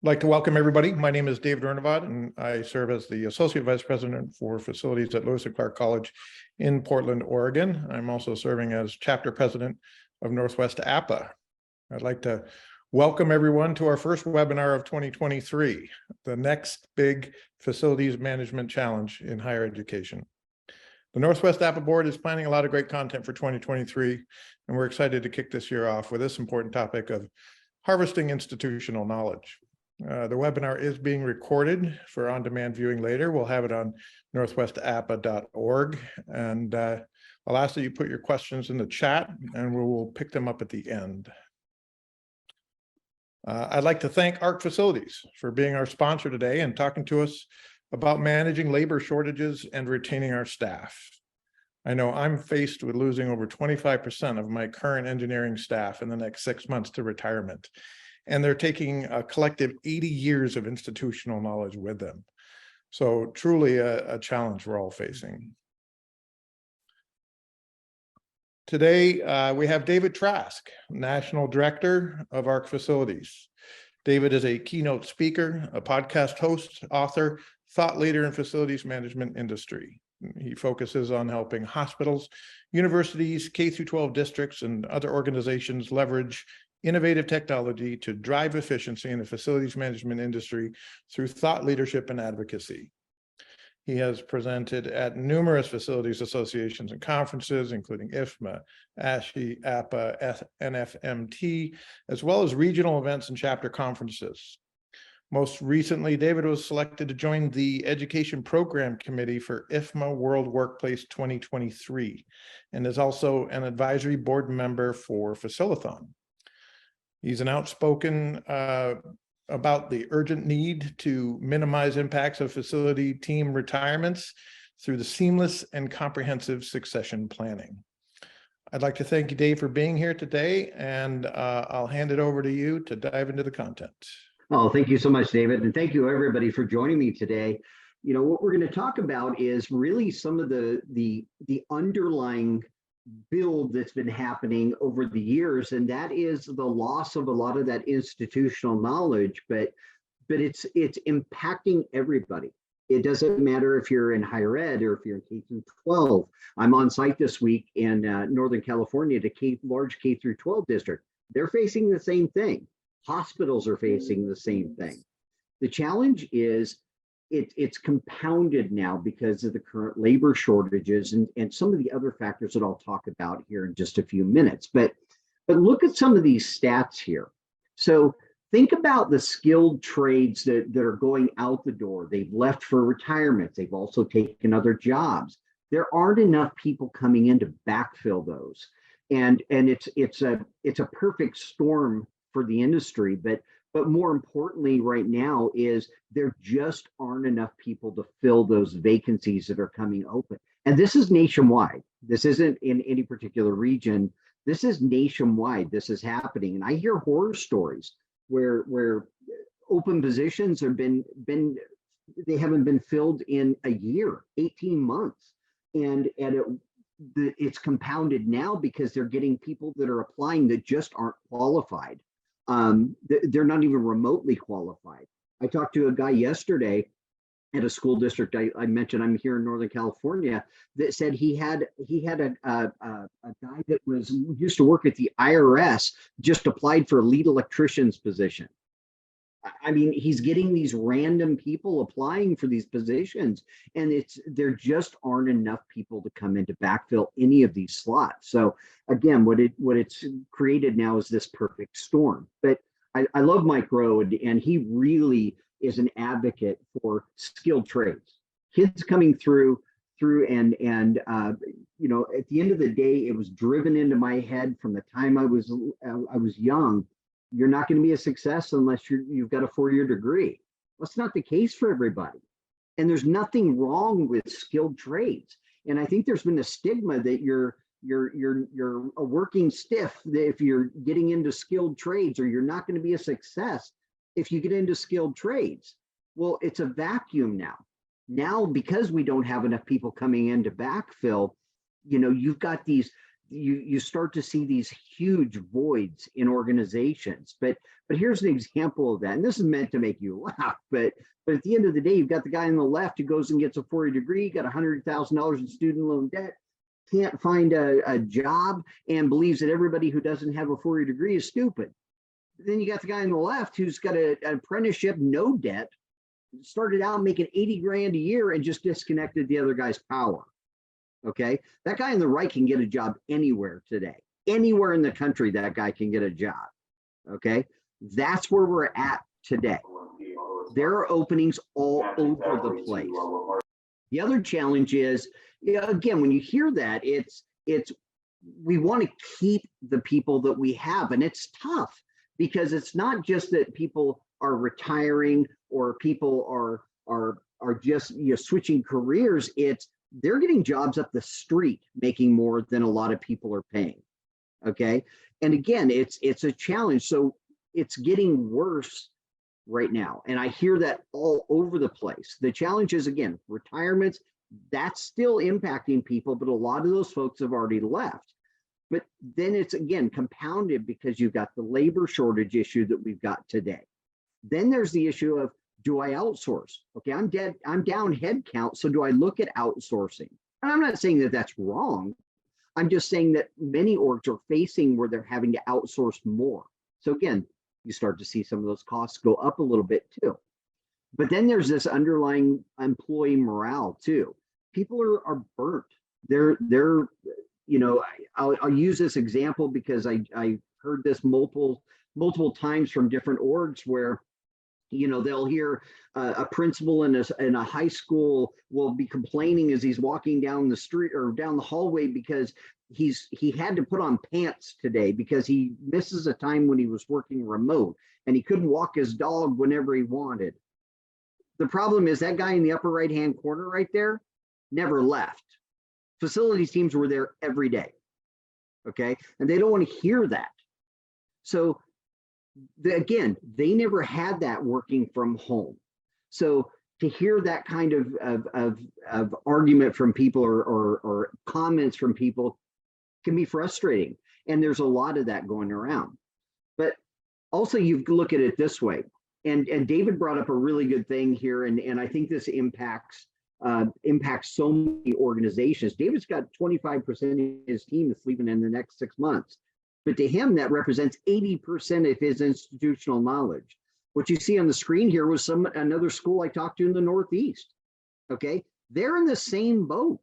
I'd like to welcome everybody. My name is David Ernevad, and I serve as the Associate Vice President for Facilities at Lewis and Clark College in Portland, Oregon. I'm also serving as Chapter President of Northwest APPA. I'd like to welcome everyone to our first webinar of 2023, the next big facilities management challenge in higher education. The Northwest APPA Board is planning a lot of great content for 2023, and we're excited to kick this year off with this important topic of harvesting institutional knowledge. The webinar is being recorded for on-demand viewing later. We'll have it on northwestappa.org, and I'll ask that you put your questions in the chat, and we will pick them up at the end. I'd like to thank ARC Facilities for being our sponsor today and talking to us about managing labor shortages and retaining our staff. I know I'm faced with losing over 25% of my current engineering staff in the next 6 months to retirement, and they're taking a collective 80 years of institutional knowledge with them. So truly a challenge we're all facing. Today, we have David Trask, National Director of ARC Facilities. David is a keynote speaker, a podcast host, author, thought leader in facilities management industry. He focuses on helping hospitals, universities, K-12 districts, and other organizations leverage innovative technology to drive efficiency in the facilities management industry through thought leadership and advocacy. He has presented at numerous facilities associations and conferences, including IFMA, ASHE, APPA, NFMT, as well as regional events and chapter conferences. Most recently, David was selected to join the Education Program Committee for IFMA World Workplace 2023, and is also an advisory board member for Facilithon. He's an outspoken about the urgent need to minimize impacts of facility team retirements through the seamless and comprehensive succession planning. I'd like to thank you, Dave, for being here today, and I'll hand it over to you to dive into the content. Oh, thank you so much, David. And thank you, everybody, for joining me today. You know, what we're going to talk about is really some of the underlying build that's been happening over the years, and that is the loss of a lot of that institutional knowledge, but it's impacting everybody. It doesn't matter if you're in higher ed or if you're in K-12. I'm on site this week in Northern California at a large K-12 district. They're facing the same thing. Hospitals are facing the same thing. The challenge is it's compounded now because of the current labor shortages and some of the other factors that I'll talk about here in just a few minutes. But look at some of these stats here. So think about the skilled trades that are going out the door. They've left for retirement. They've also taken other jobs. There aren't enough people coming in to backfill those. And it's a perfect storm for the industry, but more importantly right now is there just aren't enough people to fill those vacancies that are coming open. And this is nationwide. This isn't in any particular region. This is nationwide. This is happening. And I hear horror stories where open positions have they haven't been filled in a year, 18 months. And it's compounded now because they're getting people that are applying that just aren't qualified. They're not even remotely qualified. I talked to a guy yesterday at a school district. I mentioned I'm here in Northern California that said he had a guy that used to work at the IRS, just applied for a lead electrician's position. I mean, he's getting these random people applying for these positions, and there just aren't enough people to come in to backfill any of these slots. So again, what it's created now is this perfect storm. But I love Mike Rowe, and he really is an advocate for skilled trades. Kids coming through and you know, at the end of the day, it was driven into my head from the time I was young. You're not going to be a success unless you've got a 4-year degree. That's not the case for everybody. And there's nothing wrong with skilled trades. And I think there's been a stigma that you're a working stiff if you're getting into skilled trades, or you're not going to be a success if you get into skilled trades. Well, it's a vacuum now. Now, because we don't have enough people coming in to backfill, you know, you've got these you start to see these huge voids in organizations. But here's an example of that. And this is meant to make you laugh. But at the end of the day, you've got the guy on the left who goes and gets a 4-year degree, got $100,000 in student loan debt, can't find a job, and believes that everybody who doesn't have a 4-year degree is stupid. Then you got the guy on the left who's got an apprenticeship, no debt, started out making 80 grand a year and just disconnected the other guy's power. Okay, that guy on the right can get a job anywhere today. Anywhere in the country, that guy can get a job. Okay, that's where we're at today. There are openings all over the place. The other challenge is, again, when you hear that, it's we want to keep the people that we have, and it's tough because it's not just that people are retiring or people are just switching careers. It's they're getting jobs up the street making more than a lot of people are paying. Okay, and again, it's a challenge. So it's getting worse right now, and I hear that all over the place. The challenge is, again, retirements. That's still impacting people, but a lot of those folks have already left. But then it's, again, compounded because you've got the labor shortage issue that we've got today. Then there's the issue of, do I outsource? Okay, I'm down head count, so do I look at outsourcing? And I'm not saying that that's wrong. I'm just saying that many orgs are facing where they're having to outsource more. So again, you start to see some of those costs go up a little bit too. But then there's this underlying employee morale too. People are burnt. They're I'll use this example because I heard this multiple times from different orgs where they'll hear a principal in a high school will be complaining as he's walking down the street or down the hallway because he had to put on pants today because he misses a time when he was working remote and he couldn't walk his dog whenever he wanted. The problem is that guy in the upper right hand corner right there never left. Facilities teams were there every day. Okay, and they don't want to hear that. So again, they never had that working from home. So to hear that kind of argument from people or comments from people can be frustrating. And there's a lot of that going around. But also you look at it this way, and David brought up a really good thing here, and I think this impacts so many organizations. David's got 25% of his team that's leaving in the next 6 months. But to him, that represents 80% of his institutional knowledge. What you see on the screen here was another school I talked to in the Northeast. Okay, they're in the same boat.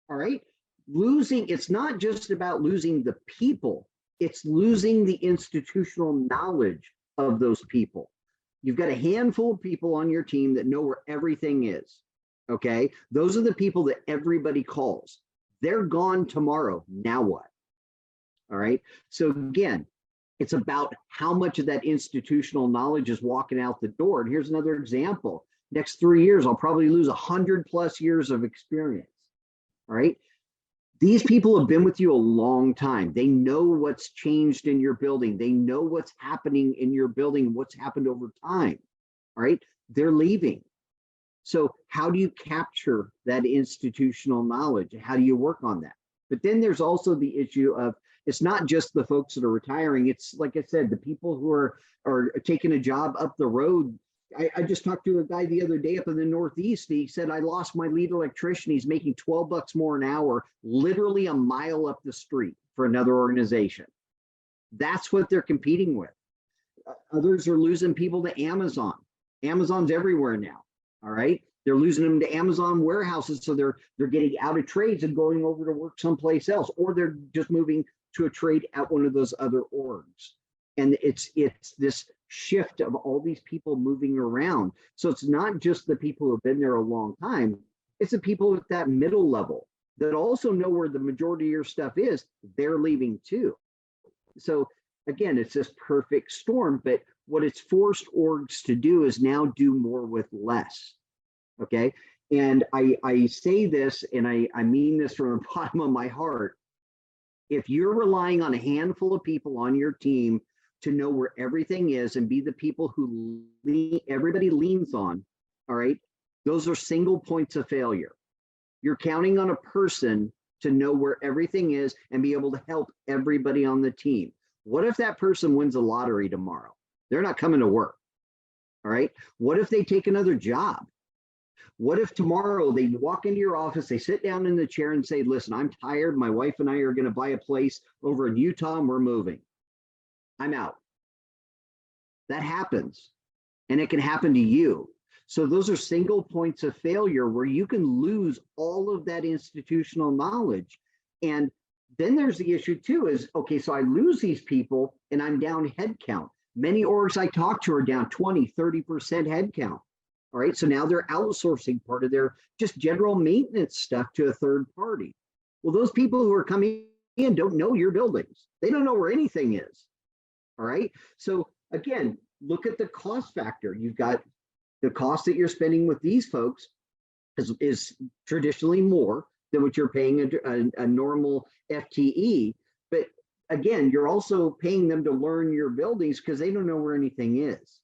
All right, it's not just about losing the people, it's losing the institutional knowledge of those people. You've got a handful of people on your team that know where everything is. Okay, those are the people that everybody calls. They're gone tomorrow. Now what? All right. So again, it's about how much of that institutional knowledge is walking out the door. And here's another example. Next 3 years, I'll probably lose 100+ years of experience. All right. These people have been with you a long time. They know what's changed in your building. They know what's happening in your building, what's happened over time. All right. They're leaving. So how do you capture that institutional knowledge? How do you work on that? But then there's also the issue of, it's not just the folks that are retiring. It's, like I said, the people who are taking a job up the road. I just talked to a guy the other day up in the Northeast. He said, I lost my lead electrician. He's making $12 more an hour, literally a mile up the street for another organization. That's what they're competing with. Others are losing people to Amazon. Amazon's everywhere now. All right. They're losing them to Amazon warehouses. So they're getting out of trades and going over to work someplace else, or they're just moving to a trade at one of those other orgs. And it's this shift of all these people moving around. So it's not just the people who have been there a long time. It's the people at that middle level that also know where the majority of your stuff is. They're leaving too. So again, it's this perfect storm, but what it's forced orgs to do is now do more with less. Okay. And I say this, and I mean this from the bottom of my heart. If you're relying on a handful of people on your team to know where everything is and be the people who everybody leans on, all right, those are single points of failure. You're counting on a person to know where everything is and be able to help everybody on the team. What if that person wins the lottery tomorrow? They're not coming to work. All right. What if they take another job? What if tomorrow they walk into your office, they sit down in the chair and say, listen, I'm tired. My wife and I are going to buy a place over in Utah and we're moving. I'm out. That happens. And it can happen to you. So those are single points of failure where you can lose all of that institutional knowledge. And then there's the issue too is, okay, so I lose these people and I'm down headcount. Many orgs I talk to are down 20, 30% headcount. All right, so now they're outsourcing part of their just general maintenance stuff to a third party. Well, those people who are coming in don't know your buildings. They don't know where anything is. All right, so again, look at the cost factor. You've got the cost that you're spending with these folks is traditionally more than what you're paying a normal FTE. But again, you're also paying them to learn your buildings because they don't know where anything is.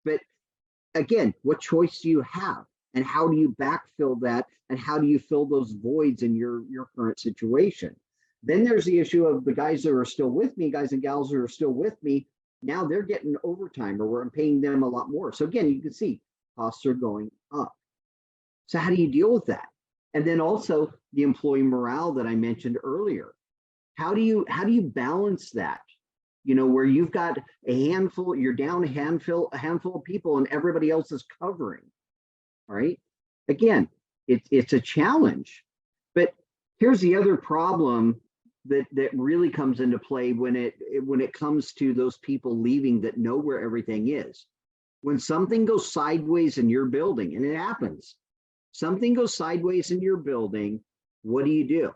But again, what choice do you have? And how do you backfill that? And how do you fill those voids in your current situation? Then there's the issue of the guys that are still with me, guys and gals who are still with me. Now they're getting overtime or where I'm paying them a lot more. So again, you can see costs are going up. So how do you deal with that? And then also the employee morale that I mentioned earlier. How do you balance that? You know, where you've got a handful, you're down a handful of people and everybody else is covering. All right. Again, it's a challenge. But here's the other problem that really comes into play when it comes to those people leaving that know where everything is. When something goes sideways in your building, and it happens, something goes sideways in your building, what do?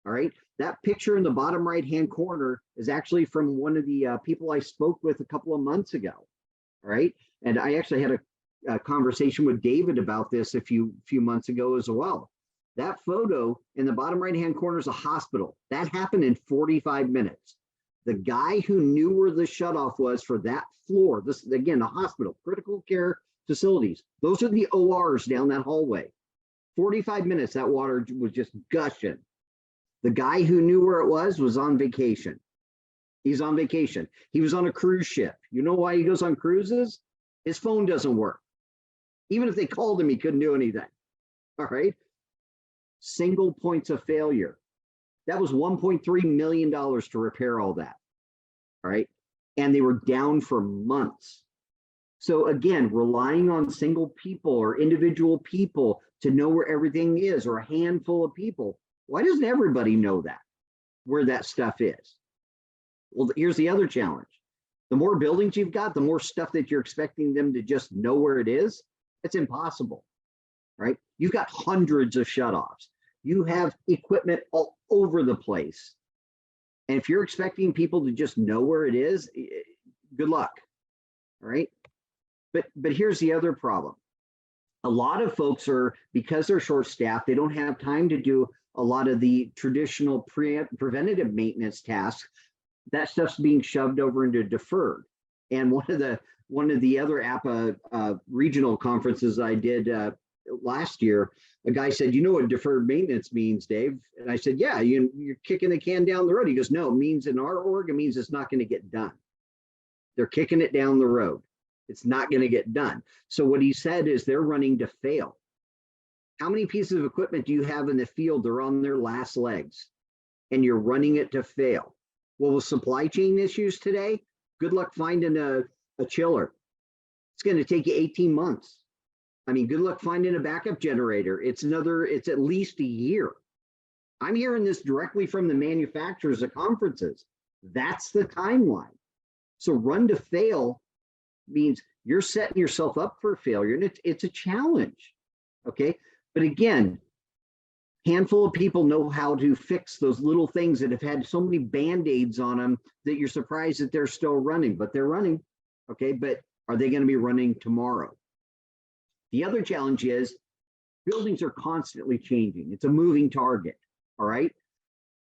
All right. That picture in the bottom right-hand corner is actually from one of the people I spoke with a couple of months ago. All right. And I actually had a conversation with David about this a few months ago as well. That photo in the bottom right-hand corner is a hospital. That happened in 45 minutes. The guy who knew where the shutoff was for that floor, this again, a hospital, critical care facilities. Those are the ORs down that hallway. 45 minutes, that water was just gushing. The guy who knew where it was on vacation. He's on vacation. He was on a cruise ship. You know why he goes on cruises? His phone doesn't work. Even if they called him, he couldn't do anything. All right. Single points of failure. That was $1.3 million to repair all that. All right. And they were down for months. So again, relying on single people or individual people to know where everything is, or a handful of people. Why doesn't everybody know that, where that stuff is? Well, here's the other challenge. The more buildings you've got, the more stuff that you're expecting them to just know where it is. It's impossible, right? You've got hundreds of shutoffs. You have equipment all over the place. And if you're expecting people to just know where it is, good luck, all right? But here's the other problem. A lot of folks are, because they're short-staffed, they don't have time to do a lot of the traditional preventative maintenance tasks. That stuff's being shoved over into deferred. And one of the other APPA regional conferences I did last year, a guy said, "You know what deferred maintenance means, Dave?" And I said, "Yeah, you're kicking the can down the road." He goes, "No, it means in our org, it means it's not going to get done. They're kicking it down the road. It's not going to get done." So what he said is they're running to fail. How many pieces of equipment do you have in the field? They're on their last legs and you're running it to fail. Well, with supply chain issues today, good luck finding a chiller. It's going to take you 18 months. I mean, good luck finding a backup generator. It's at least a year. I'm hearing this directly from the manufacturers at conferences. That's the timeline. So run to fail means you're setting yourself up for failure, and it's a challenge, okay? But again, handful of people know how to fix those little things that have had so many Band-Aids on them that you're surprised that they're still running, but they're running, okay? But are they going to be running tomorrow? The other challenge is buildings are constantly changing. It's a moving target, all right?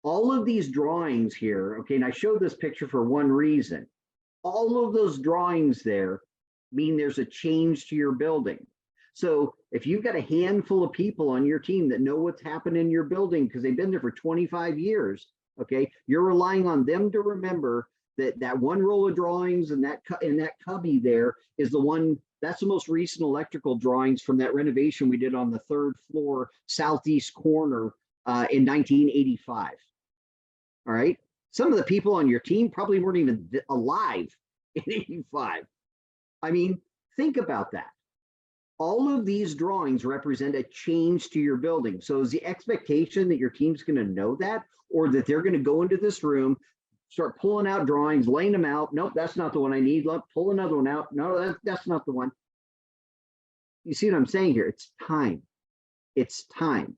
All of these drawings here, okay, and I showed this picture for one reason. All of those drawings there mean there's a change to your building. So if you've got a handful of people on your team that know what's happened in your building because they've been there for 25 years, okay, you're relying on them to remember that one roll of drawings and that cubby there is the one. That's the most recent electrical drawings from that renovation we did on the 3rd floor southeast corner in 1985. All right. Some of the people on your team probably weren't even alive in 85. I mean, think about that. All of these drawings represent a change to your building. So is the expectation that your team's going to know that, or that they're going to go into this room, start pulling out drawings, laying them out? Nope, that's not the one I need. Look, pull another one out. No, that's not the one. You see what I'm saying here? It's time. It's time.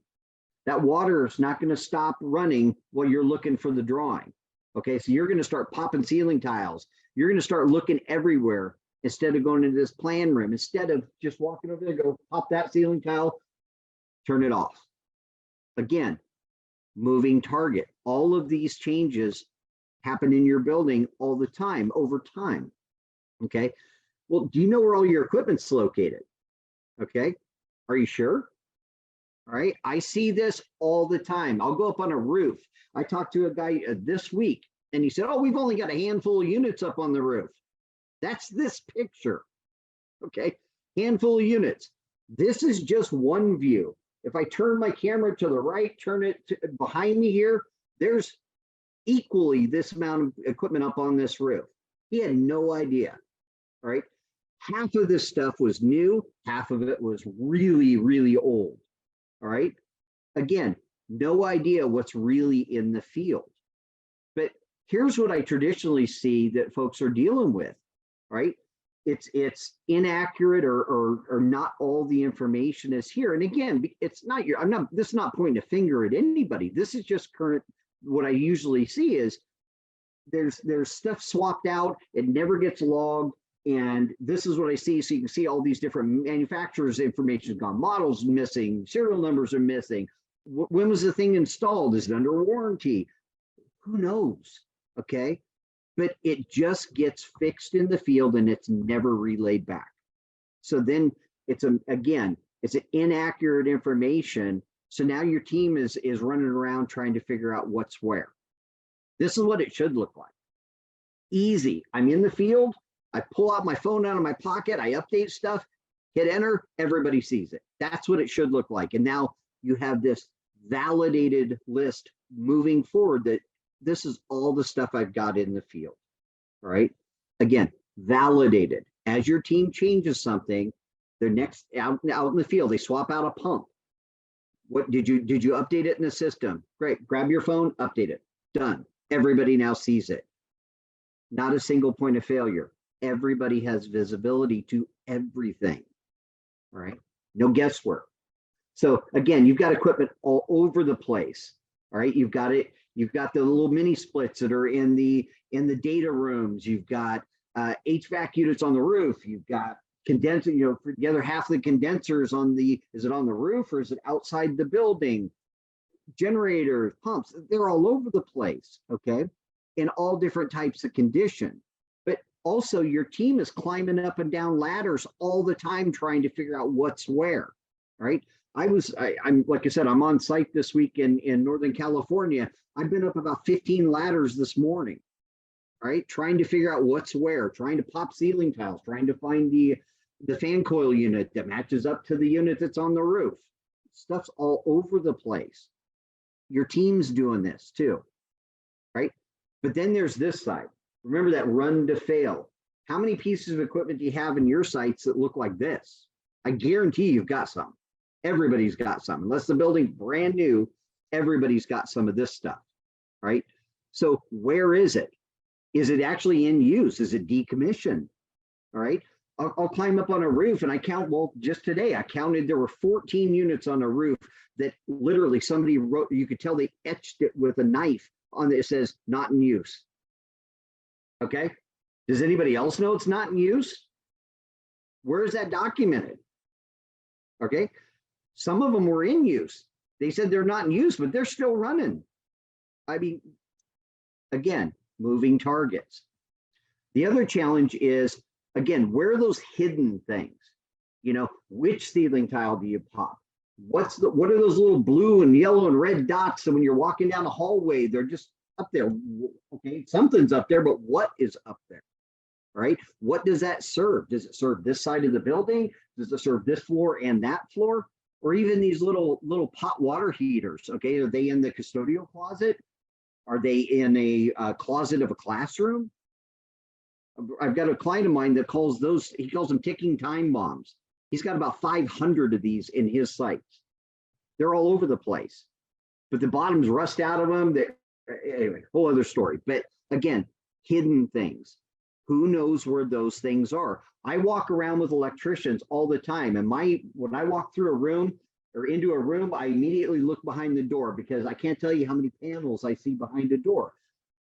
That water is not going to stop running while you're looking for the drawing. Okay, so you're going to start popping ceiling tiles. You're going to start looking everywhere instead of going into this plan room. Instead of just walking over there, go pop that ceiling tile, turn it off. Again, moving target. All of these changes happen in your building all the time, over time. Okay, well, do you know where all your equipment's located? Okay, are you sure? All right, I see this all the time. I'll go up on a roof. I talked to a guy this week and he said, oh, we've only got a handful of units up on the roof. That's this picture. Okay, handful of units. This is just one view. If I turn my camera to the right, turn it behind me here, there's equally this amount of equipment up on this roof. He had no idea. All right, half of this stuff was new, half of it was really, really old. All right, again, no idea what's really in the field. But here's what I traditionally see that folks are dealing with, right? It's inaccurate or not all the information is here. And again, it's not this is not pointing a finger at anybody. This is just current. What I usually see is there's stuff swapped out. It never gets logged. And this is what I see. So you can see all these different manufacturers' information is gone. Models missing, serial numbers are missing. When was the thing installed? Is it under warranty? Who knows? Okay. But it just gets fixed in the field and it's never relayed back. So then it's an inaccurate information. So now your team is running around trying to figure out what's where. This is what it should look like. Easy. I'm in the field. I pull out my phone out of my pocket. I update stuff, hit enter, everybody sees it. That's what it should look like. And now you have this validated list moving forward that this is all the stuff I've got in the field. All right. Again, validated. As your team changes something, they're next out in the field, they swap out a pump. What did you update it in the system? Great. Grab your phone, update it. Done. Everybody now sees it. Not a single point of failure. Everybody has visibility to everything. All right. No guesswork. So again, you've got equipment all over the place. All right. You've got the little mini splits that are in the data rooms. You've got HVAC units on the roof. You've got condenser, for the other half of the condensers is it on the roof or is it outside the building? Generators, pumps, they're all over the place. Okay. In all different types of condition. But also your team is climbing up and down ladders all the time trying to figure out what's where. Right. I'm like I said, I'm on site this week in Northern California. I've been up about 15 ladders this morning, right? Trying to figure out what's where, trying to pop ceiling tiles, trying to find the fan coil unit that matches up to the unit that's on the roof. Stuff's all over the place. Your team's doing this too, right? But then there's this side. Remember that run to fail. How many pieces of equipment do you have in your sites that look like this? I guarantee you've got some. Everybody's got some. Unless the building's brand new, everybody's got some of this stuff, right? So where is it? Is it actually in use? Is it decommissioned? All right. I'll climb up on a roof and I count, well, just today, I counted there were 14 units on a roof that literally somebody wrote, you could tell they etched it with a knife on it. It says not in use. Okay. Does anybody else know it's not in use? Where is that documented? Okay. Some of them were in use. They said they're not in use, but they're still running. I mean, again, moving targets. The other challenge is, again, where are those hidden things? Which ceiling tile do you pop? What are those little blue and yellow and red dots? And when you're walking down the hallway, they're just up there. Okay, something's up there, but what is up there? Right? What does that serve? Does it serve this side of the building? Does it serve this floor and that floor? Or even these little pot water heaters? Okay, are they in the custodial closet? Are they in a closet of a classroom? I've got a client of mine that calls them ticking time bombs. He's got about 500 of these in his sites. They're all over the place, but the bottoms rust out of them. Anyway, whole other story. But again, hidden things. Who knows where those things are? I walk around with electricians all the time. And when I walk through a room or into a room, I immediately look behind the door because I can't tell you how many panels I see behind a door.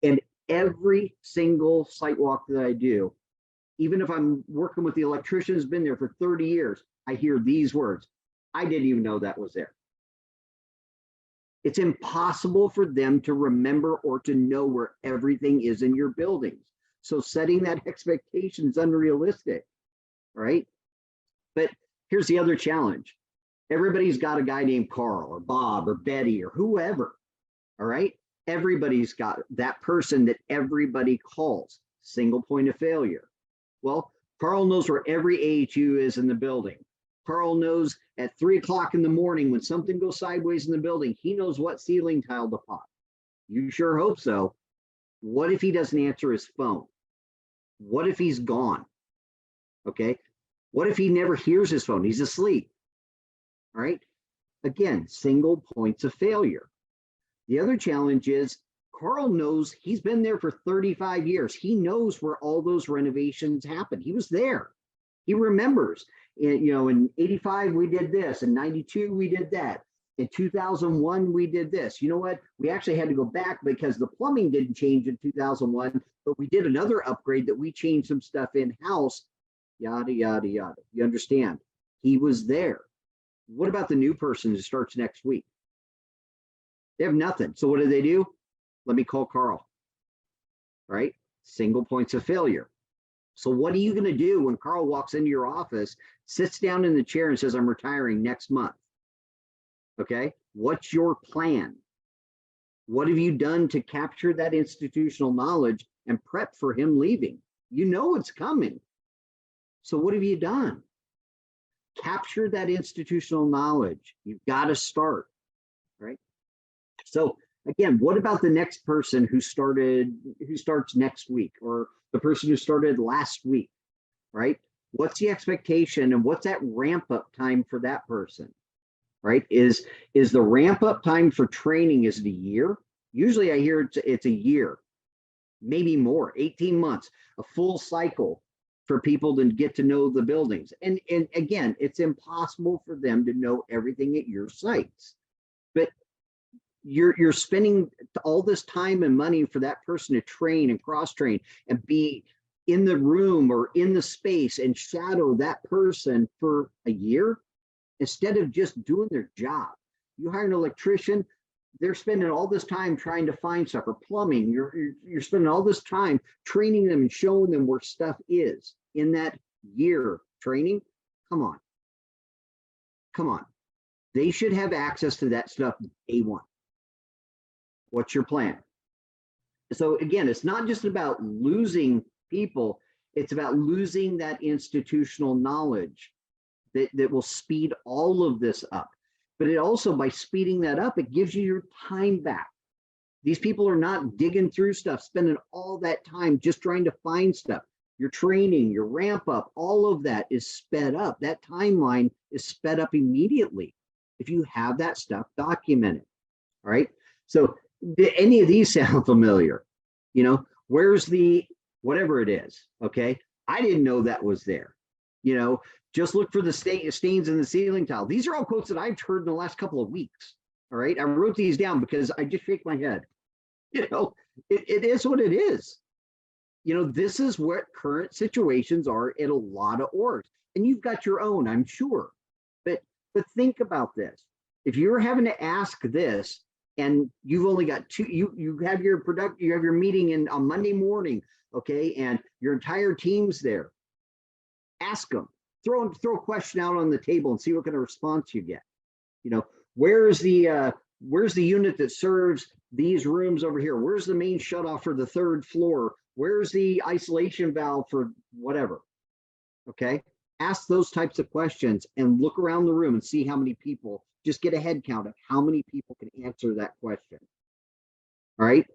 And every single site walk that I do, even if I'm working with the electrician who's been there for 30 years, I hear these words. I didn't even know that was there. It's impossible for them to remember or to know where everything is in your buildings. So setting that expectation is unrealistic, right? But here's the other challenge. Everybody's got a guy named Carl or Bob or Betty or whoever, all right? Everybody's got that person that everybody calls. Single point of failure. Well, Carl knows where every AHU is in the building. Carl knows at 3 o'clock in the morning when something goes sideways in the building, he knows what ceiling tile to pop. You sure hope so. What if he doesn't answer his phone? What if he's gone? Okay. What if he never hears his phone? He's asleep. All right. Again, single points of failure. The other challenge is Carl knows he's been there for 35 years. He knows where all those renovations happened. He was there. He remembers, in 85, we did this. In 92, we did that. In 2001, we did this. You know what? We actually had to go back because the plumbing didn't change in 2001, but we did another upgrade that we changed some stuff in-house, yada, yada, yada. You understand? He was there. What about the new person who starts next week? They have nothing. So what do? Let me call Carl, right? Single points of failure. So what are you going to do when Carl walks into your office, sits down in the chair and says, I'm retiring next month? Okay. What's your plan? What have you done to capture that institutional knowledge and prep for him leaving? You know it's coming. So what have you done? Capture that institutional knowledge. You've got to start, right? So again, what about the next person who starts next week, or the person who started last week, right? What's the expectation and what's that ramp up time for that person, right? Is the ramp up time for training, is it a year? Usually I hear it's a year, maybe more, 18 months, a full cycle for people to get to know the buildings. And again, it's impossible for them to know everything at your sites, but you're spending all this time and money for that person to train and cross train and be in the room or in the space and shadow that person for a year instead of just doing their job. You hire an electrician, they're spending all this time trying to find stuff, or plumbing. You're spending all this time training them and showing them where stuff is in that year training. Come on. They should have access to that stuff day one. What's your plan? So again, it's not just about losing people, it's about losing that institutional knowledge that will speed all of this up. But it also, by speeding that up, it gives you your time back. These people are not digging through stuff, spending all that time just trying to find stuff. Your training, your ramp up, all of that is sped up. That timeline is sped up immediately if you have that stuff documented. All right. So do any of these sound familiar? Where's the whatever it is? Okay. I didn't know that was there. Just look for the stains in the ceiling tile. These are all quotes that I've heard in the last couple of weeks. All right. I wrote these down because I just shake my head. It is what it is. This is what current situations are at a lot of orgs. And you've got your own, I'm sure. But think about this. If you're having to ask this, and you've only got two, you have your meeting on Monday morning, okay, and your entire team's there. Ask them, throw a question out on the table and see what kind of response you get. You know, where's the unit that serves these rooms over here? Where's the main shutoff for the third floor? Where's the isolation valve for whatever? Okay, ask those types of questions and look around the room and see how many people. Just get a head count of how many people can answer that question. All right.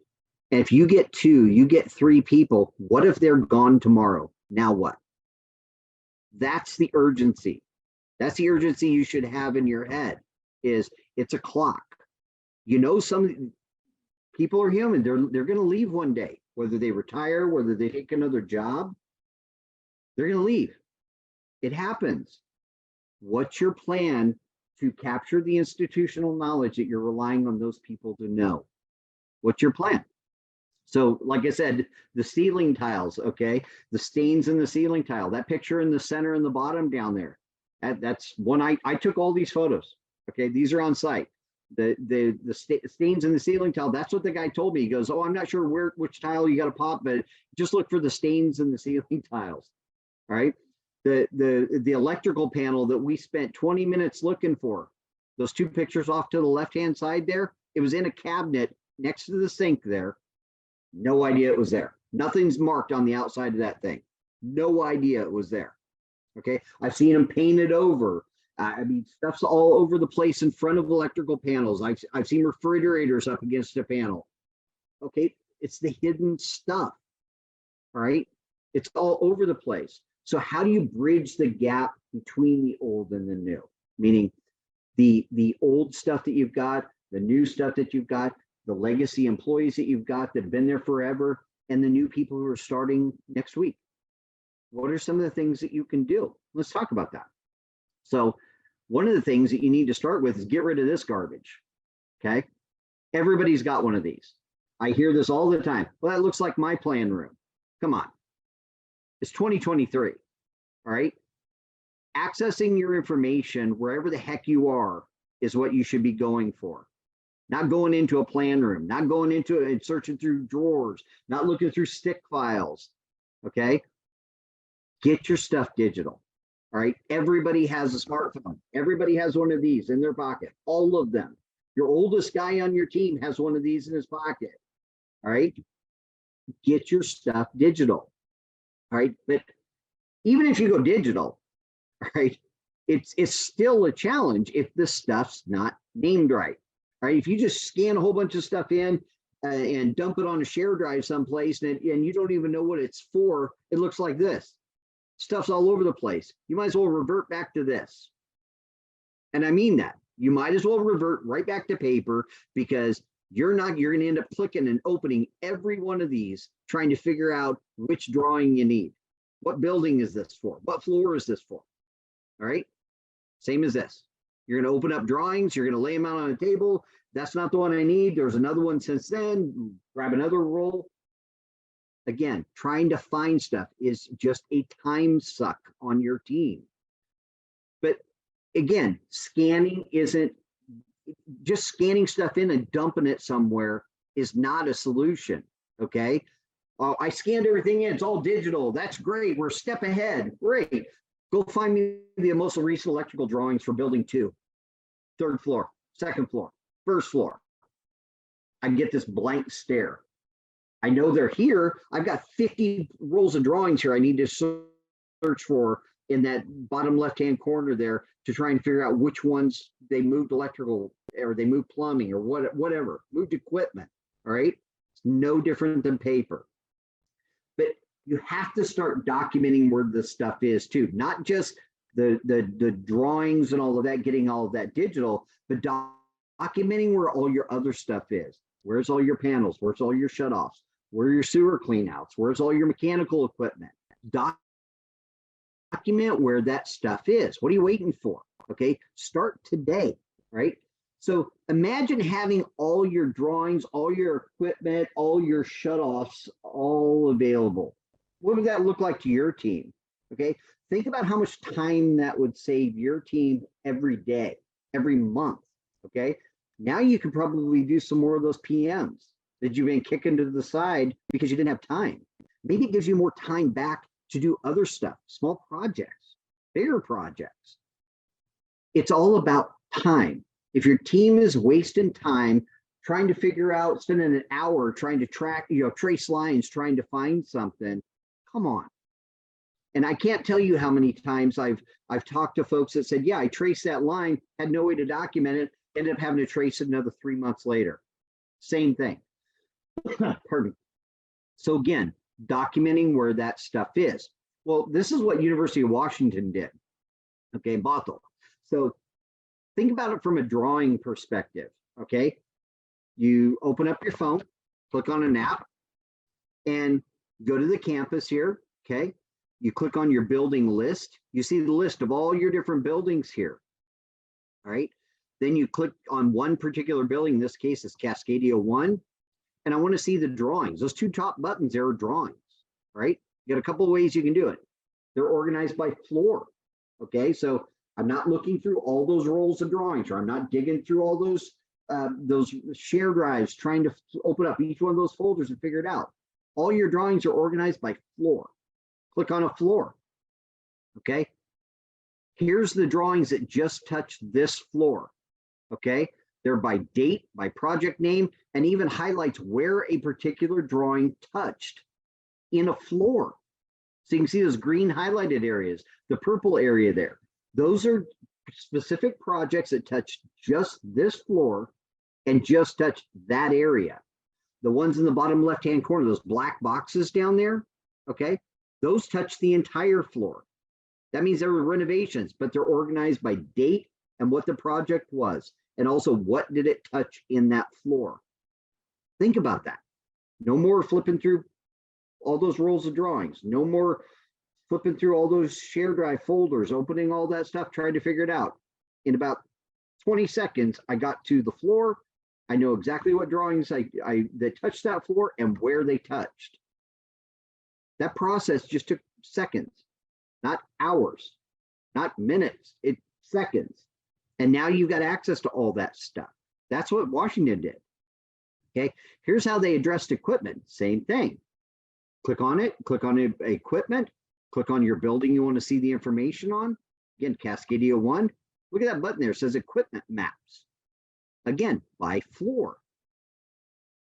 And if you get 2, you get 3 people, what if they're gone tomorrow? Now what? That's the urgency. That's the urgency you should have in your head, is it's a clock. You know, some people are human. They're going to leave one day, whether they retire, whether they take another job, they're going to leave. It happens. What's your plan to capture the institutional knowledge that you're relying on those people to know? What's your plan? So, like I said, the ceiling tiles, okay, the stains in the ceiling tile, that picture in the center and the bottom down there, that's one. I took all these photos. Okay, these are on site. The stains in the ceiling tile, that's what the guy told me. He goes, oh, I'm not sure which tile you got to pop, but just look for the stains in the ceiling tiles. All right. The electrical panel that we spent 20 minutes looking for, those 2 pictures off to the left-hand side there, it was in a cabinet next to the sink there. No idea it was there. Nothing's marked on the outside of that thing. No idea it was there. Okay. I've seen them painted over. I mean, stuff's all over the place in front of electrical panels. I've seen refrigerators up against a panel. Okay. It's the hidden stuff. All right. It's all over the place. So how do you bridge the gap between the old and the new? Meaning the old stuff that you've got, the new stuff that you've got, the legacy employees that you've got that have been there forever, and the new people who are starting next week. What are some of the things that you can do? Let's talk about that. So one of the things that you need to start with is get rid of this garbage. Okay. Everybody's got one of these. I hear this all the time. Well, that looks like my plan room. Come on. It's 2023. All right. Accessing your information wherever the heck you are is what you should be going for. Not going into a plan room, not going into it and searching through drawers, not looking through stick files. Okay. Get your stuff digital. All right. Everybody has a smartphone. Everybody has one of these in their pocket. All of them. Your oldest guy on your team has one of these in his pocket. All right. Get your stuff digital. All right. But even if you go digital, all right, it's still a challenge if this stuff's not named right. All right. If you just scan a whole bunch of stuff in and dump it on a share drive someplace and you don't even know what it's for, it looks like this. Stuff's all over the place. You might as well revert back to this. And I mean that. You might as well revert right back to paper, because you're going to end up clicking and opening every one of these, trying to figure out which drawing you need. What building is this for? What floor is this for? All right. Same as this. You're going to open up drawings. You're going to lay them out on a table. That's not the one I need. There's another one since then. Grab another roll. Again, trying to find stuff is just a time suck on your team. But again, scanning isn't just scanning stuff in and dumping it somewhere is not a solution. Okay. Oh, I scanned everything in. It's all digital. That's great. We're a step ahead. Great. Go find me the most recent electrical drawings for building 2, 3rd floor, 2nd floor, 1st floor. I get this blank stare. I know they're here. I've got 50 rolls of drawings here I need to search for in that bottom left-hand corner there to try and figure out which ones they moved electrical or they moved plumbing or whatever, moved equipment. All right. It's no different than paper. But you have to start documenting where this stuff is too, not just the drawings and all of that, getting all of that digital, but documenting where all your other stuff is. Where's all your panels? Where's all your shutoffs? Where are your sewer cleanouts? Where's all your mechanical equipment? Document where that stuff is. What are you waiting for? Okay, start today, right? So imagine having all your drawings, all your equipment, all your shutoffs all available. What would that look like to your team? Okay, think about how much time that would save your team every day, every month. Okay, now you can probably do some more of those PMs that you've been kicking to the side because you didn't have time. Maybe it gives you more time back to do other stuff, small projects. bigger projects. It's all about time. If your team is wasting time trying to figure out, spending an hour trying to track, trace lines, trying to find something, come on. And I can't tell you how many times I've talked to folks that said, yeah, I traced that line, had no way to document it, ended up having to trace it another 3 months later. Same thing. Pardon me. So again, documenting where that stuff is. Well, this is what University of Washington did. Okay, Bothell. So think about it from a drawing perspective. Okay, you open up your phone, click on an app, and go to the campus here. Okay, you click on your building list. You see the list of all your different buildings here. All right, then you click on one particular building. In this case, it's Cascadia 1. And I want to see the drawings. Those two top buttons there are drawings, right? You got a couple of ways you can do it. They're organized by floor. Okay, so I'm not looking through all those rolls of drawings, or I'm not digging through all those share drives trying to open up each one of those folders and figure it out. All your drawings are organized by floor. Click on a floor. Okay, here's the drawings that just touch this floor. Okay, they're by date, by project name, and even highlights where a particular drawing touched in a floor. So you can see those green highlighted areas, the purple area there. Those are specific projects that touch just this floor and just touch that area. The ones in the bottom left-hand corner, those black boxes down there, okay, those touch the entire floor. That means there were renovations, but they're organized by date and what the project was, and also what did it touch in that floor. Think about that. No more flipping through all those rolls of drawings. No more flipping through all those share drive folders, opening all that stuff, trying to figure it out. In about 20 seconds, I got to the floor. I know exactly what drawings that touched that floor and where they touched. That process just took seconds, not hours, not minutes, it's seconds. And now you've got access to all that stuff. That's what Washington did. Okay, here's how they addressed equipment. Same thing. Click on it, click on equipment, click on your building you want to see the information on. Again, Cascadia 1. Look at that button there. It says equipment maps. Again, by floor.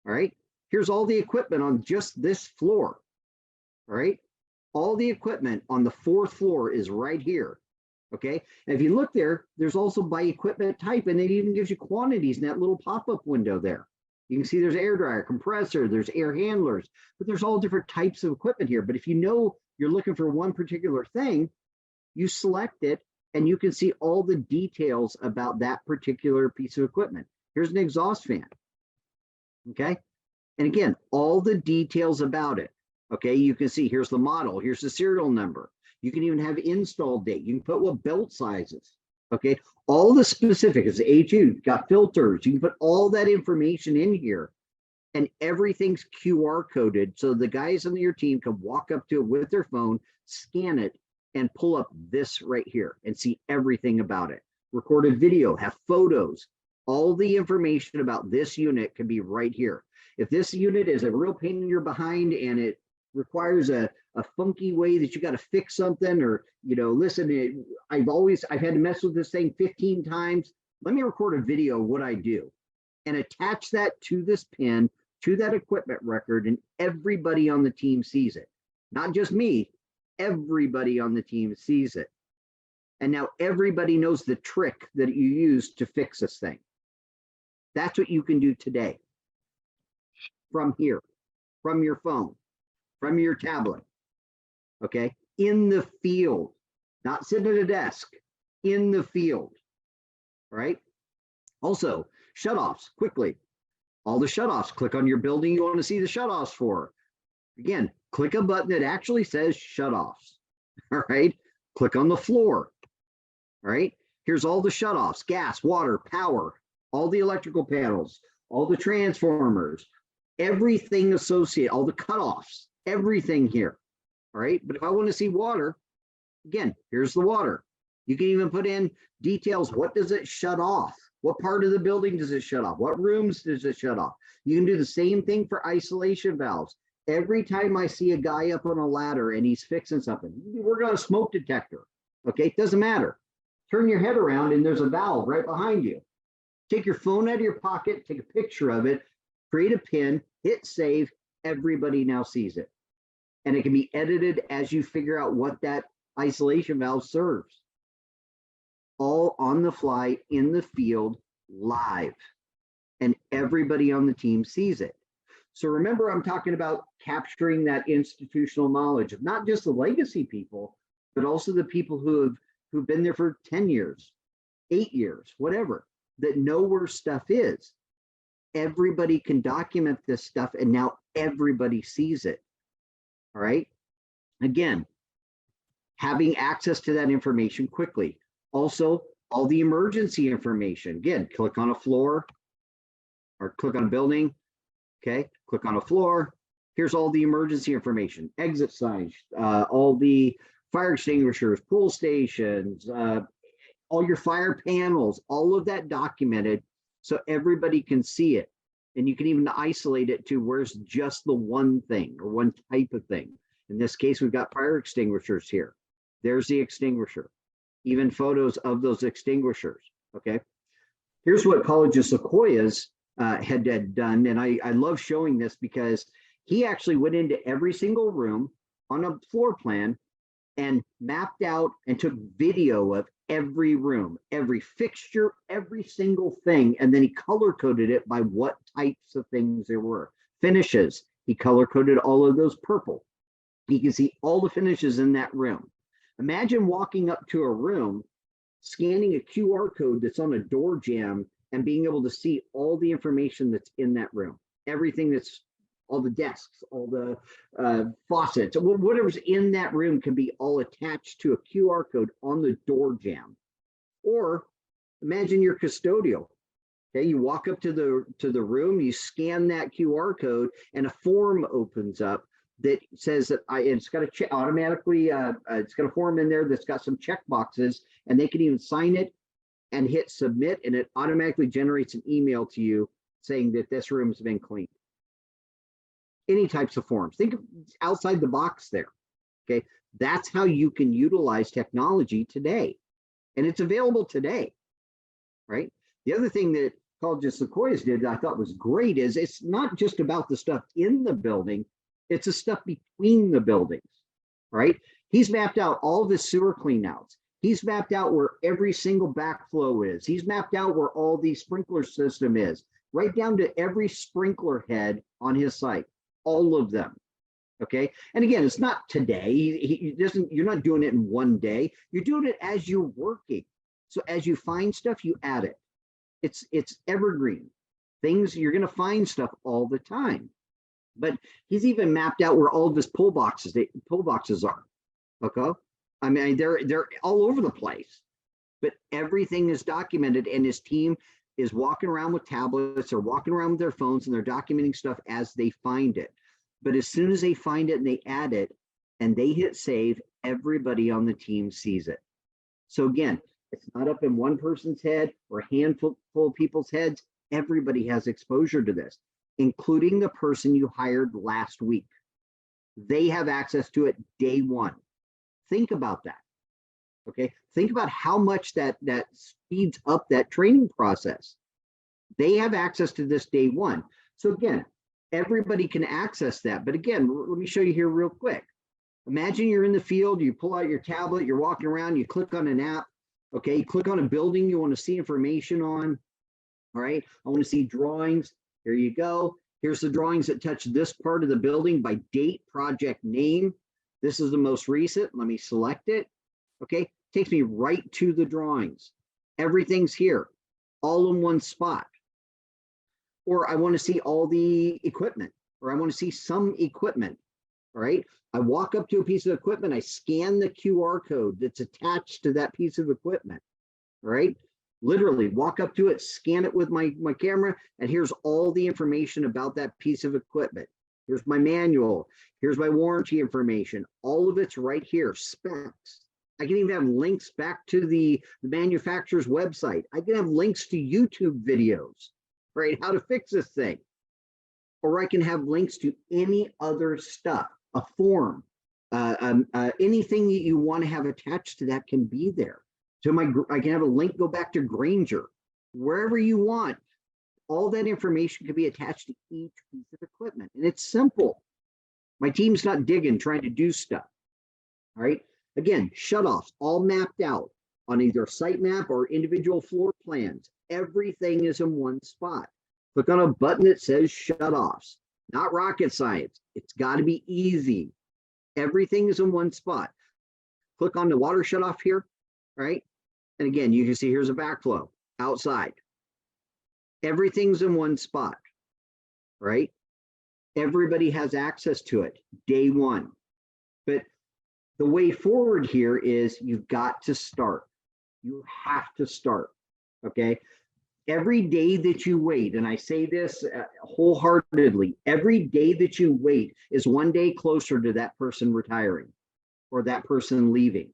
All right, here's all the equipment on just this floor. All right, all the equipment on the 4th floor is right here. Okay, and if you look there, there's also by equipment type, and it even gives you quantities in that little pop-up window there. You can see there's air dryer, compressor, there's air handlers, but there's all different types of equipment here. But if you know you're looking for one particular thing, you select it and you can see all the details about that particular piece of equipment. Here's an exhaust fan. Okay, and again, all the details about it. Okay, you can see here's the model, here's the serial number. You can even have install date. You can put what belt sizes. Okay, all the specifics, HU, got filters. You can put all that information in here, and everything's QR coded. So the guys on your team can walk up to it with their phone, scan it, and pull up this right here and see everything about it. Record a video, have photos. All the information about this unit can be right here. If this unit is a real pain in your behind and it requires a funky way that you got to fix something, or listen, I've had to mess with this thing 15 times. Let me record a video of what I do and attach that to this pin, to that equipment record, and everybody on the team sees it. Not just me, everybody on the team sees it. And now everybody knows the trick that you use to fix this thing. That's what you can do today from here, from your phone, from your tablet, okay? In the field, not sitting at a desk, in the field, right? Also, shutoffs, quickly. All the shutoffs, click on your building you want to see the shutoffs for. Again, click a button that actually says shutoffs, all right? Click on the floor, all right? Here's all the shutoffs, gas, water, power, all the electrical panels, all the transformers, everything associated, all the cutoffs, everything here, all right? But if I want to see water, again, here's the water. You can even put in details. What does it shut off? What part of the building does it shut off? What rooms does it shut off? You can do the same thing for isolation valves. Every time I see a guy up on a ladder and he's fixing something, we're going to smoke detector. Okay, doesn't matter. Turn your head around and there's a valve right behind you. Take your phone out of your pocket, take a picture of it, create a pin, hit save. Everybody now sees it. And it can be edited as you figure out what that isolation valve serves. All on the fly, in the field, live. And everybody on the team sees it. So remember, I'm talking about capturing that institutional knowledge of not just the legacy people, but also the people who've been there for 10 years, 8 years, whatever, that know where stuff is. Everybody can document this stuff, and now everybody sees it. All right. Again, having access to that information quickly. Also, all the emergency information. Again, click on a floor or click on a building. Okay, click on a floor. Here's all the emergency information, exit signs, all the fire extinguishers, pull stations, all your fire panels, all of that documented so everybody can see it. And you can even isolate it to where's just the one thing or one type of thing. In this case, we've got fire extinguishers here. There's the extinguisher, even photos of those extinguishers. Okay. Here's what College of Sequoia's had done. And I love showing this because he actually went into every single room on a floor plan and mapped out and took video of every room, every fixture, every single thing. And then he color coded it by what types of things there were. Finishes, he color coded all of those purple. You can see all the finishes in that room. Imagine walking up to a room, scanning a QR code that's on a door jamb and being able to see all the information that's in that room. Everything that's, all the desks, all the faucets, whatever's in that room can be all attached to a QR code on the door jamb. Or imagine you're custodial. Okay, you walk up to the room, you scan that QR code, and a form opens up that says that it's got a automatically, it's got a form in there that's got some check boxes, and they can even sign it and hit submit, and it automatically generates an email to you saying that this room has been cleaned. Any types of forms. Think of outside the box there. Okay, that's how you can utilize technology today, and it's available today, right? The other thing that College of Sequoia's did that I thought was great is it's not just about the stuff in the building, it's the stuff between the buildings, right? He's mapped out all the sewer cleanouts. He's mapped out where every single backflow is. He's mapped out where all the sprinkler system is, right down to every sprinkler head on his site. All of them. Okay. And again, it's not today. He doesn't, you're not doing it in one day. You're doing it as you're working. So as you find stuff, you add it. It's evergreen. Things, you're going to find stuff all the time. But he's even mapped out where all of his pull boxes are. Okay. I mean, they're all over the place. But everything is documented, and his team is walking around with tablets or walking around with their phones, and they're documenting stuff as they find it. But as soon as they find it and they add it and they hit save, everybody on the team sees it. So again, it's not up in one person's head or a handful of people's heads. Everybody has exposure to this, including the person you hired last week. They have access to it day one. Think about that. Okay, think about how much that speeds up that training process. They have access to this day one. So again, everybody can access that. But again, let me show you here real quick. Imagine you're in the field, you pull out your tablet, you're walking around, you click on an app. Okay, you click on a building you want to see information on. All right, I want to see drawings. Here you go. Here's the drawings that touch this part of the building by date, project name. This is the most recent. Let me select it. Okay, takes me right to the drawings. Everything's here, all in one spot. Or I want to see all the equipment, or I want to see some equipment. All right, I walk up to a piece of equipment, I scan the QR code that's attached to that piece of equipment. All right, literally walk up to it, scan it with my camera, and here's all the information about that piece of equipment. Here's my manual, here's my warranty information. All of it's right here, specs. I can even have links back to the manufacturer's website. I can have links to YouTube videos, right? How to fix this thing. Or I can have links to any other stuff, a form. Anything that you want to have attached to that can be there. I can have a link go back to Granger, wherever you want. All that information can be attached to each piece of equipment, and it's simple. My team's not digging, trying to do stuff. All right. Again, shutoffs all mapped out on either site map or individual floor plans. Everything is in one spot. Click on a button that says shutoffs. Not rocket science. It's got to be easy. Everything is in one spot. Click on the water shutoff here, right? And again, you can see here's a backflow outside. Everything's in one spot, right? Everybody has access to it day one. But the way forward here is you've got to start. You have to start, okay? Every day that you wait, and I say this wholeheartedly, every day that you wait is one day closer to that person retiring or that person leaving,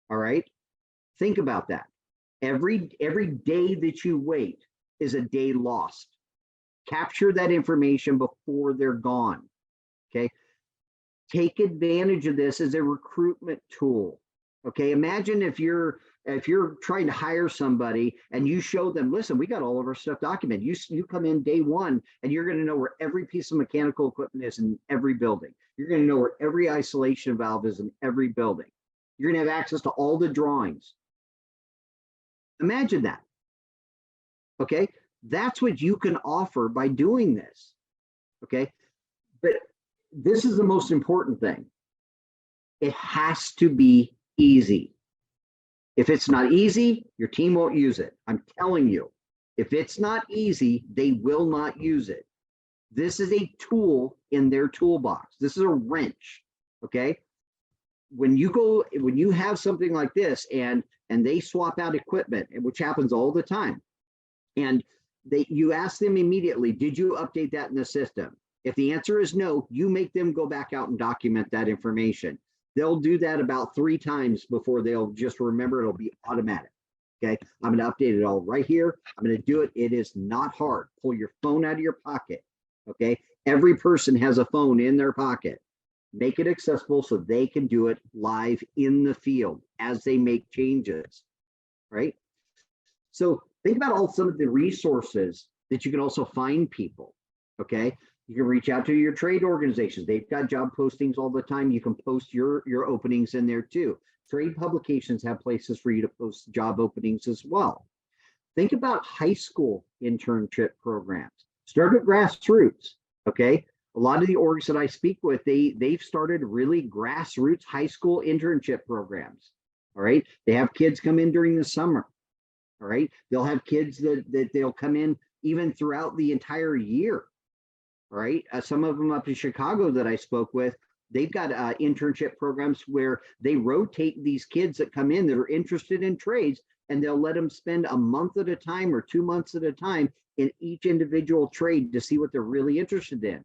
all right? Think about that. Every day that you wait is a day lost. Capture that information before they're gone, okay? Take advantage of this as a recruitment tool, okay? Imagine if you're trying to hire somebody and you show them, listen, we got all of our stuff documented. You come in day one and you're going to know where every piece of mechanical equipment is in every building. You're going to know where every isolation valve is in every building. You're going to have access to all the drawings. Imagine that, okay? That's what you can offer by doing this, okay? But this is the most important thing. It has to be easy. If it's not easy, your team won't use it. I'm telling you, if it's not easy, they will not use it. This is a tool in their toolbox. This is a wrench, okay? When you have something like this and they swap out equipment, which happens all the time, and you ask them immediately, did you update that in the system? If the answer is no, you make them go back out and document that information. They'll do that about 3 times before they'll just remember. It'll be automatic. Okay, I'm going to update it all right here. I'm going to do it. It is not hard. Pull your phone out of your pocket. Okay, every person has a phone in their pocket. Make it accessible so they can do it live in the field as they make changes, right? So think about some of the resources that you can also find people, okay? You can reach out to your trade organizations. They've got job postings all the time. You can post your openings in there too. Trade publications have places for you to post job openings as well. Think about high school internship programs. Start at grassroots, okay? A lot of the orgs that I speak with, they've started really grassroots high school internship programs, all right? They have kids come in during the summer, all right? They'll have kids that they'll come in even throughout the entire year, all right? Some of them up in Chicago that I spoke with, they've got internship programs where they rotate these kids that come in that are interested in trades, and they'll let them spend a month at a time or 2 months at a time in each individual trade to see what they're really interested in.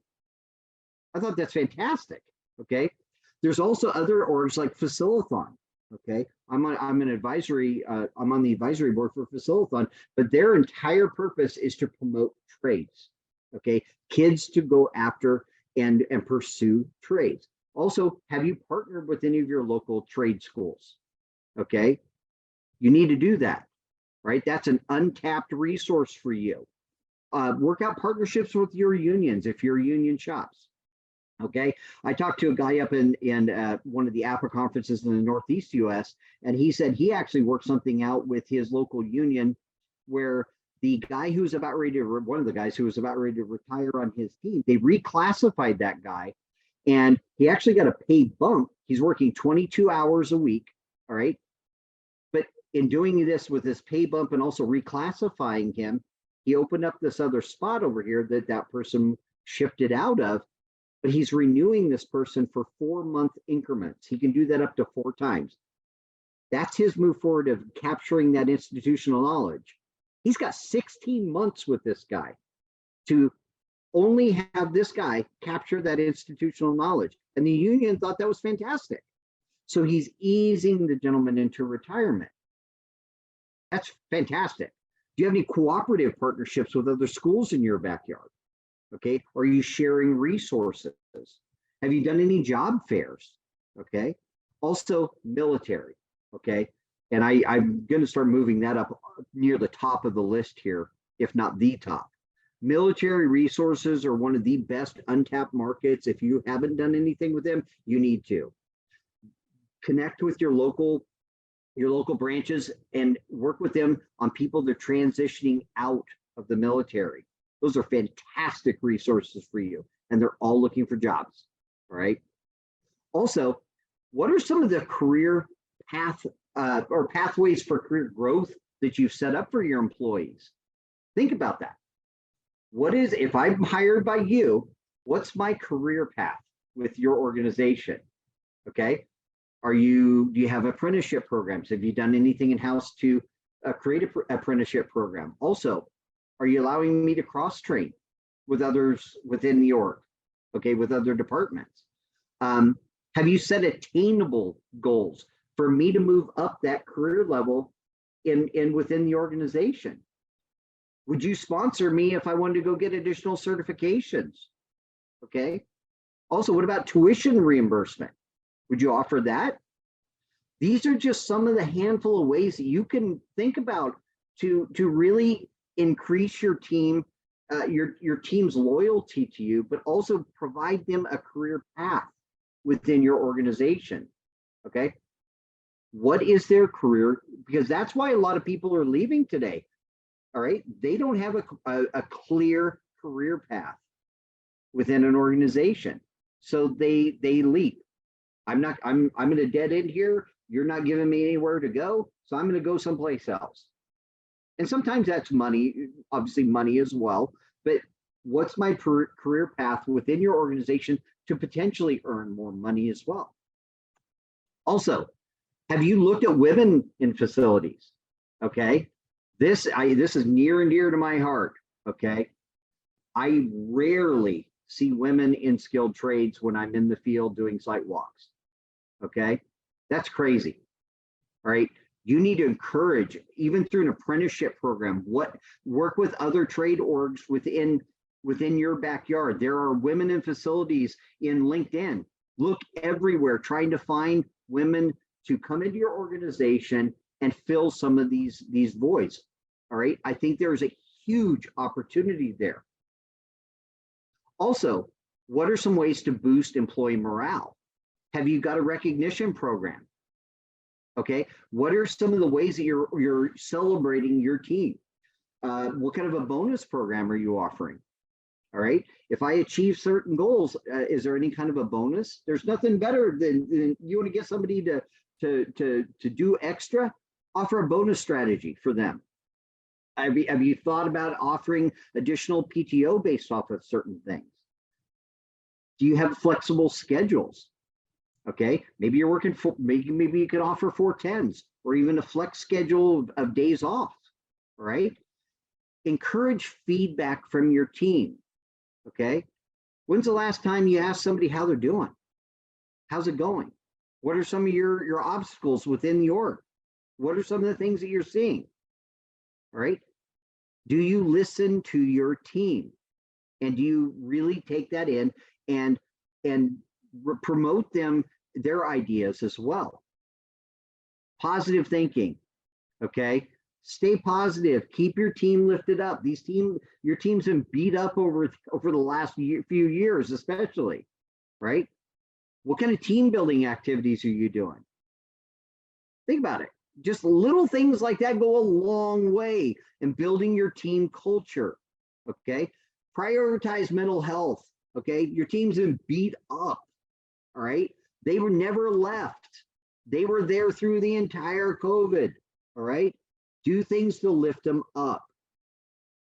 I thought that's fantastic, okay? There's also other orgs like Facilithon, okay? I'm on the advisory board for Facilithon, but their entire purpose is to promote trades, okay? Kids to go after and pursue trades. Also, have you partnered with any of your local trade schools? Okay, you need to do that, right? That's an untapped resource for you. Work out partnerships with your unions if you're union shops. Okay, I talked to a guy up in one of the APPA conferences in the Northeast US, and he said he actually worked something out with his local union where the guy who's about ready to, one of the guys who was about ready to retire on his team, they reclassified that guy, and he actually got a pay bump. He's working 22 hours a week, all right? But in doing this with this pay bump and also reclassifying him, he opened up this other spot over here that person shifted out of, but he's renewing this person for 4-month increments. He can do that up to 4 times. That's his move forward of capturing that institutional knowledge. He's got 16 months with this guy to only have this guy capture that institutional knowledge. And the union thought that was fantastic. So he's easing the gentleman into retirement. That's fantastic. Do you have any cooperative partnerships with other schools in your backyard? Okay, are you sharing resources? Have you done any job fairs? Okay. Also military. Okay. And I'm going to start moving that up near the top of the list here, if not the top. Military resources are one of the best untapped markets. If you haven't done anything with them, you need to connect with your local branches and work with them on people that are transitioning out of the military. Those are fantastic resources for you, and they're all looking for jobs. All right. Also, what are some of the career path or pathways for career growth that you've set up for your employees? Think about that. What is, if I'm hired by you, what's my career path with your organization? Okay. Do you have apprenticeship programs? Have you done anything in-house to create an apprenticeship program? Also, are you allowing me to cross-train with others within the org? Okay, with other departments? Have you set attainable goals for me to move up that career level within the organization? Would you sponsor me if I wanted to go get additional certifications? Okay. Also, what about tuition reimbursement? Would you offer that? These are just some of the handful of ways that you can think about to really increase your team, your team's loyalty to you, but also provide them a career path within your organization. Okay. What is their career? Because that's why a lot of people are leaving today. All right. They don't have a clear career path within an organization. So they leave. I'm in a dead end here. You're not giving me anywhere to go. So I'm going to go someplace else. And sometimes that's money, obviously money as well. But what's my career path within your organization to potentially earn more money as well? Also, have you looked at women in facilities? Okay. This is near and dear to my heart. Okay. I rarely see women in skilled trades when I'm in the field doing site walks. Okay. That's crazy. All right. You need to encourage, even through an apprenticeship program, work with other trade orgs within your backyard. There are women in facilities in LinkedIn. Look everywhere, trying to find women to come into your organization and fill some of these voids. All right. I think there's a huge opportunity there. Also, what are some ways to boost employee morale? Have you got a recognition program? Okay. What are some of the ways that you're celebrating your team? What kind of a bonus program are you offering? All right. If I achieve certain goals, is there any kind of a bonus? There's nothing better than you want to get somebody to do extra, offer a bonus strategy for them. Have you thought about offering additional PTO based off of certain things? Do you have flexible schedules? Okay, maybe you're working for, maybe you could offer 410s or even a flex schedule of days off. All right. Encourage feedback from your team. Okay. When's the last time you asked somebody how they're doing? How's it going? What are some of your obstacles within the org? What are some of the things that you're seeing? All right. Do you listen to your team? And do you really take that in and promote their ideas as well? Positive thinking. Okay. Stay positive. Keep your team lifted up. Your team's been beat up over the last few years, especially, right? What kind of team building activities are you doing? Think about it. Just little things like that go a long way in building your team culture. Okay. Prioritize mental health. Okay. Your team's been beat up. All right. They were never left. They were there through the entire COVID. All right. Do things to lift them up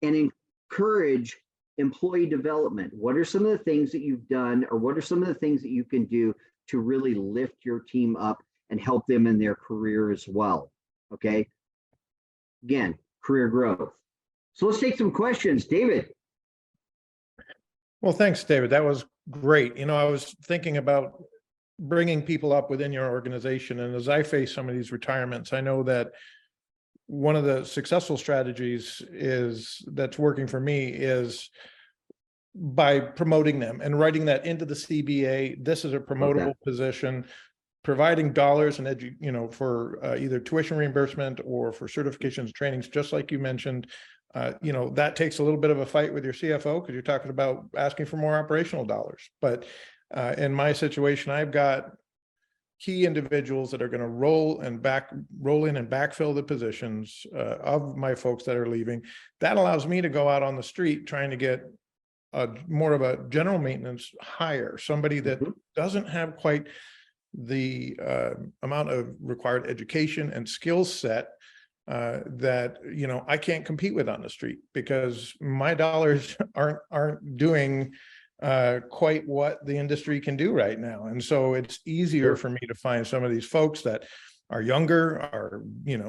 and encourage employee development. What are some of the things that you've done, or what are some of the things that you can do to really lift your team up and help them in their career as well? Okay. Again, career growth. So let's take some questions. David. Well, thanks, David. That was great. I was thinking about bringing people up within your organization. And as I face some of these retirements, I know that one of the successful strategies that's working for me is by promoting them and writing that into the CBA. This is a promotable position. providing dollars and for either tuition reimbursement or for certifications, trainings, just like you mentioned, that takes a little bit of a fight with your CFO because you're talking about asking for more operational dollars. But in my situation, I've got key individuals that are going to roll in and backfill the positions of my folks that are leaving. That allows me to go out on the street trying to get more of a general maintenance hire, somebody that doesn't have quite the amount of required education and skill set that I can't compete with on the street because my dollars aren't doing quite what the industry can do right now. And so it's easier for me to find some of these folks that are younger, are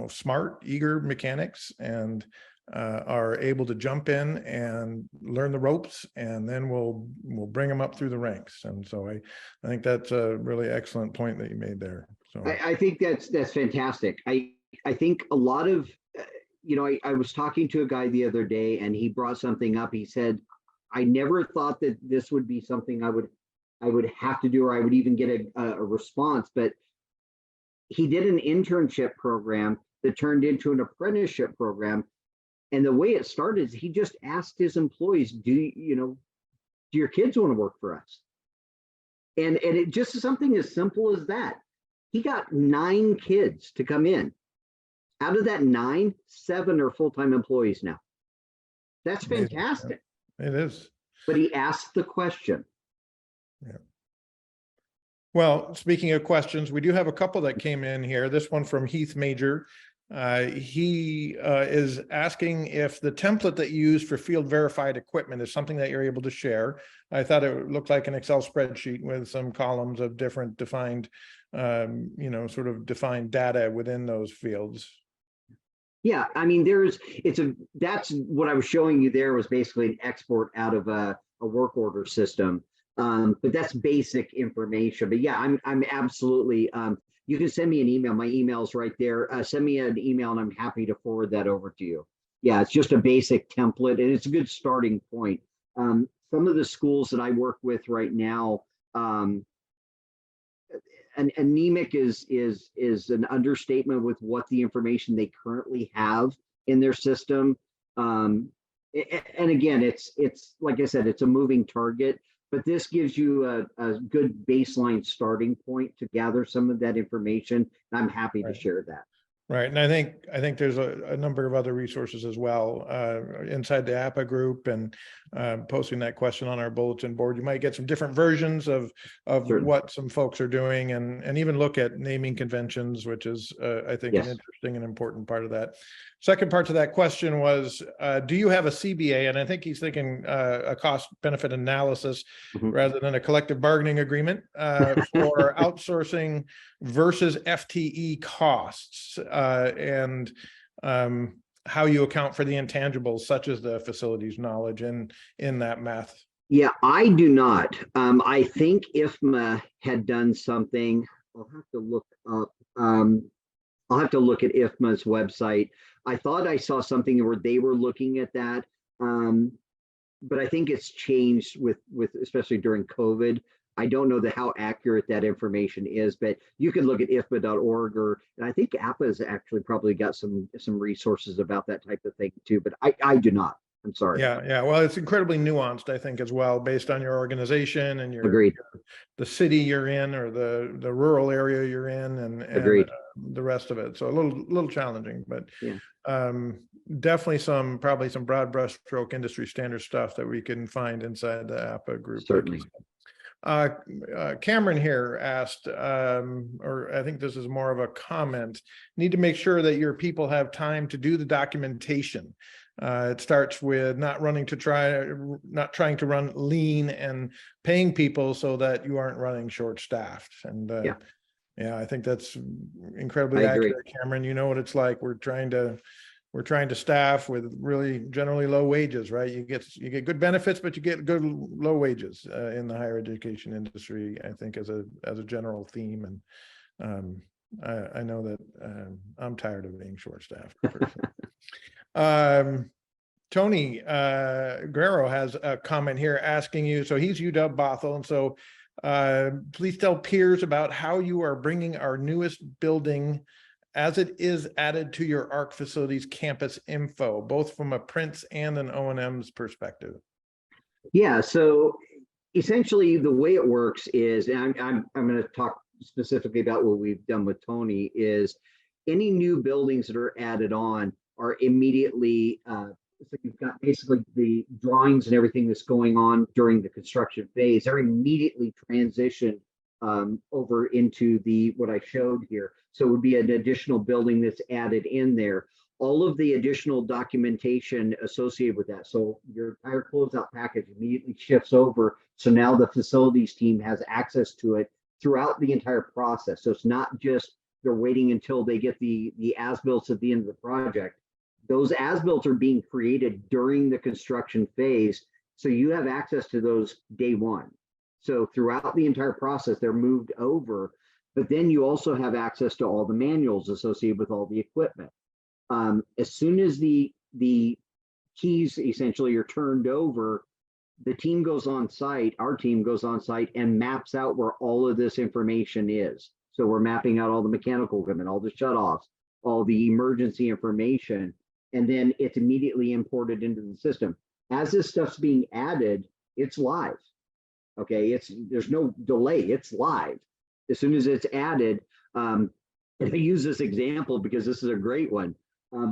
smart, eager mechanics, and are able to jump in and learn the ropes, and then we'll bring them up through the ranks. And so I think that's a really excellent point that you made there. So I think that's fantastic. I think a lot of I was talking to a guy the other day, and he brought something up. He said, I never thought that this would be something I would have to do, or I would even get a response, but he did an internship program that turned into an apprenticeship program. And the way it started is he just asked his employees, do your kids want to work for us? And it just something as simple as that. He got 9 kids to come in. Out of that 9, 7 are full-time employees now. That's fantastic. It is. But he asked the question. Yeah. Well, speaking of questions, we do have a couple that came in here. This one from Heath Major. He is asking if the template that you use for field verified equipment is something that you're able to share. I thought it looked like an Excel spreadsheet with some columns of different defined, sort of defined data within those fields. Yeah, I mean, that's what I was showing you there was basically an export out of a work order system. But that's basic information. But yeah, I'm absolutely, you can send me an email. My email's right there. Send me an email and I'm happy to forward that over to you. Yeah, it's just a basic template and it's a good starting point. Some of the schools that I work with right now, anemic is an understatement with what the information they currently have in their system. And again, it's like I said, it's a moving target, but this gives you a good baseline starting point to gather some of that information. And I'm happy to share that. Right. And I think there's a number of other resources as well inside the APPA group, and posting that question on our bulletin board. You might get some different versions of what some folks are doing, and even look at naming conventions, which is, I think, an interesting and important part of that. Second part to that question was, do you have a CBA? And I think he's thinking a cost benefit analysis rather than a collective bargaining agreement for outsourcing versus FTE costs, and how you account for the intangibles such as the facilities knowledge in that math. Yeah, I do not. I think IFMA had done something. I'll have to look up. I'll have to look at IFMA's website. I thought I saw something where they were looking at that, but I think it's changed with especially during COVID. I don't know how accurate that information is, but you can look at ifma.org, and I think APPA has actually probably got some resources about that type of thing too, but I do not. I'm sorry. Yeah. Well, it's incredibly nuanced, I think, as well, based on your organization and the city you're in, or the rural area you're in, and the rest of it. So a little challenging, but definitely probably some broad brushstroke industry standard stuff that we can find inside the APPA group. Certainly. Cameron here asked, or I think this is more of a comment, need to make sure that your people have time to do the documentation. It starts with not trying to run lean and paying people so that you aren't running short-staffed. And yeah, I think that's incredibly accurate, Cameron. You know what it's like. We're trying to staff with really generally low wages, right? You get good benefits, but you get good low wages in the higher education industry, I think, as a general theme. And I know that I'm tired of being short-staffed personally. Tony Guerrero has a comment here asking you, so he's UW Bothell, and so Please tell peers about how you are bringing our newest building as it is added to your ARC Facilities campus info, both from a Prince and an O&M's perspective. Yeah, so essentially the way it works is, and I'm going to talk specifically about what we've done with Tony, is any new buildings that are added on are immediately, so you've got basically the drawings and everything that's going on during the construction phase, they're immediately transitioned over into what I showed here. So it would be an additional building that's added in there. All of the additional documentation associated with that. So your entire closeout package immediately shifts over. So now the facilities team has access to it throughout the entire process. So it's not just they're waiting until they get the as-built at the end of the project. Those as-built are being created during the construction phase. So you have access to those day one. So throughout the entire process, they're moved over, but then you also have access to all the manuals associated with all the equipment. As soon as the keys essentially are turned over, the team goes on site, our team goes on site and maps out where all of this information is. So we're mapping out all the mechanical equipment, all the shutoffs, all the emergency information, and then it's immediately imported into the system. As this stuff's being added, it's live. Okay, there's no delay, it's live. As soon as it's added, and I use this example because this is a great one.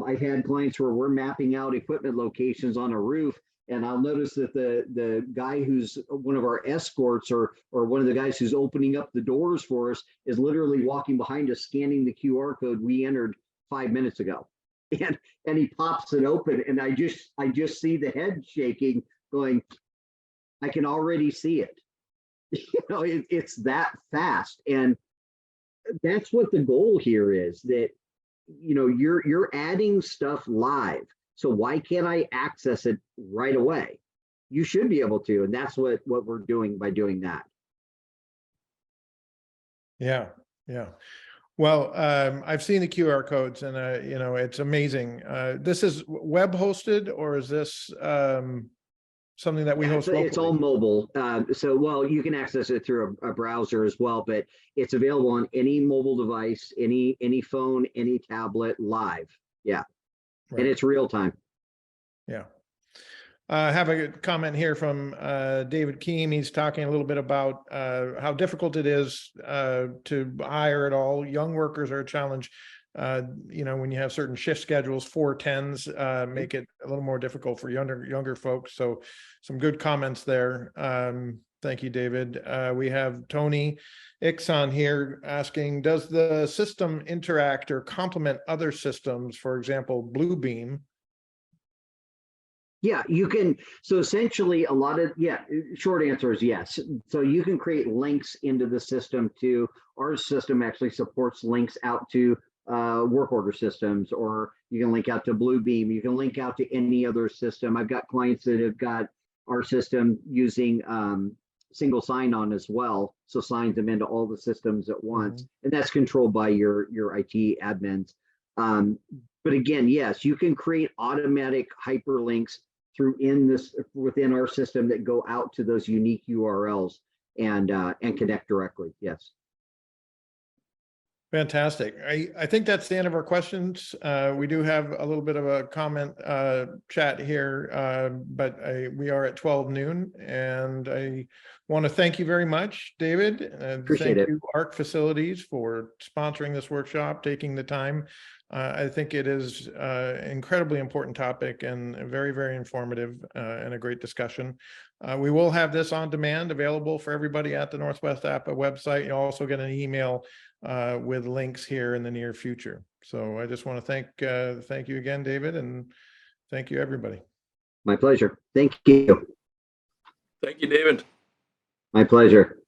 I've had clients where we're mapping out equipment locations on a roof, and I'll notice that the guy who's one of our escorts or one of the guys who's opening up the doors for us is literally walking behind us, scanning the QR code we entered 5 minutes ago. And he pops it open, and I just see the head shaking, going, I can already see it. It's that fast. And that's what the goal here is, that you're adding stuff live. So why can't I access it right away? You should be able to, and that's what we're doing by doing that. Yeah. Well, I've seen the QR codes, and it's amazing. This is web hosted, or is this something that we host locally? It's all mobile. Well, you can access it through a browser as well, but it's available on any mobile device, any phone, any tablet, live. Yeah. Right. And it's real time. Yeah. I have a comment here from David Keem. He's talking a little bit about how difficult it is to hire at all. Young workers are a challenge. When you have certain shift schedules, 4-10s make it a little more difficult for younger folks. So some good comments there. Thank you, David. We have Tony Ixon here asking, does the system interact or complement other systems, for example, Bluebeam? Yeah, you can. So essentially short answer is yes. So you can create links into the system too. Our system actually supports links out to work order systems, or you can link out to Bluebeam. You can link out to any other system. I've got clients that have got our system using single sign-on as well. So signs them into all the systems at once. And that's controlled by your IT admins. But again, yes, you can create automatic hyperlinks within our system that go out to those unique URLs and connect directly. Yes. Fantastic. I think that's the end of our questions. We do have a little bit of a comment chat here, but we are at 12 noon, and I want to thank you very much, David. Appreciate it. Thank you, ARC Facilities, for sponsoring this workshop, taking the time. I think it is an incredibly important topic and very, very informative and a great discussion. We will have this on demand available for everybody at the Northwest APPA website. You'll also get an email with links here in the near future. So I just want to thank you again, David, and thank you, everybody. My pleasure. Thank you. Thank you, David. My pleasure.